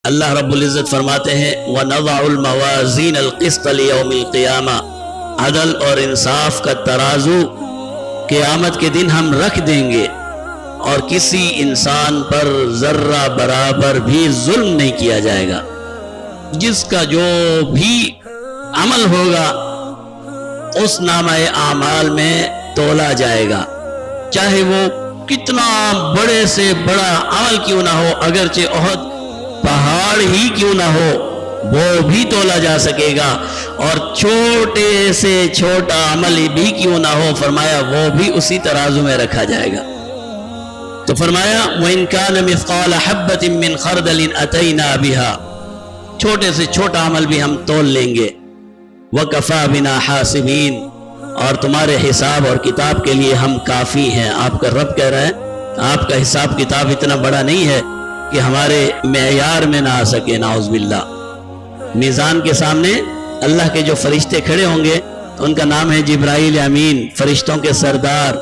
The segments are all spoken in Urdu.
اللہ رب العزت فرماتے ہیں وَنَضَعُ الْمَوَازِينَ الْقِسْطَ لِيَوْمِ الْقِيَامَةِ، عدل اور انصاف کا ترازو قیامت کے دن ہم رکھ دیں گے، اور کسی انسان پر ذرہ برابر بھی ظلم نہیں کیا جائے گا۔ جس کا جو بھی عمل ہوگا اس نامہ اعمال میں تولا جائے گا، چاہے وہ کتنا بڑے سے بڑا عمل کیوں نہ ہو، اگرچہ احد پہاڑ ہی کیوں نہ ہو، وہ بھی تولا جا سکے گا، اور چھوٹے سے چھوٹا عمل بھی کیوں نہ ہو، فرمایا وہ بھی اسی ترازو میں رکھا جائے گا۔ تو فرمایا وَإِن كَانَ مِثْقَالَ حَبَّةٍ مِّنْ خَرْدَلٍ أَتَيْنَا بِهَا، چھوٹے سے چھوٹا عمل بھی ہم تول لیں گے۔ وَكَفَى بِنَا حَاسِبِينَ، اور تمہارے حساب اور کتاب کے لیے ہم کافی ہیں۔ آپ کا رب کہہ رہا ہے آپ کا حساب کتاب اتنا بڑا نہیں ہے کہ ہمارے معیار میں نہ آ سکے، نعوذ باللہ۔ میزان کے سامنے اللہ کے جو فرشتے کھڑے ہوں گے ان کا نام ہے جبرائیل امین، فرشتوں کے سردار،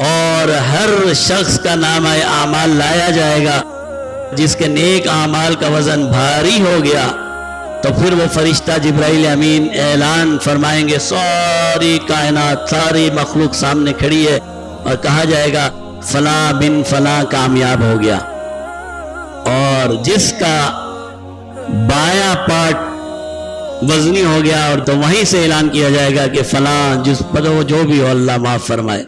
اور ہر شخص کا نام اعمال لایا جائے گا۔ جس کے نیک اعمال کا وزن بھاری ہو گیا تو پھر وہ فرشتہ جبرائیل امین اعلان فرمائیں گے، ساری کائنات، ساری مخلوق سامنے کھڑی ہے، اور کہا جائے گا فلاں بن فلاں کامیاب ہو گیا۔ اور جس کا بایاں پارٹ وزنی ہو گیا، اور تو وہیں سے اعلان کیا جائے گا کہ فلاں جس پر وہ جو بھی ہو اللہ معاف فرمائے،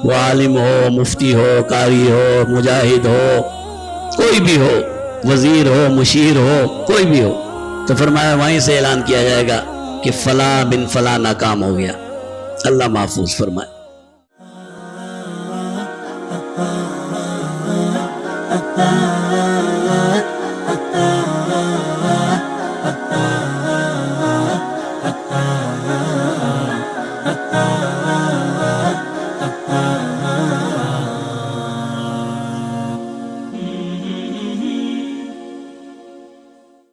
وہ عالم ہو، مفتی ہو، قاری ہو، مجاہد ہو، کوئی بھی ہو، وزیر ہو، مشیر ہو، کوئی بھی ہو، تو فرمایا وہیں سے اعلان کیا جائے گا کہ فلاں بن فلاں ناکام ہو گیا۔ اللہ محفوظ فرمائے۔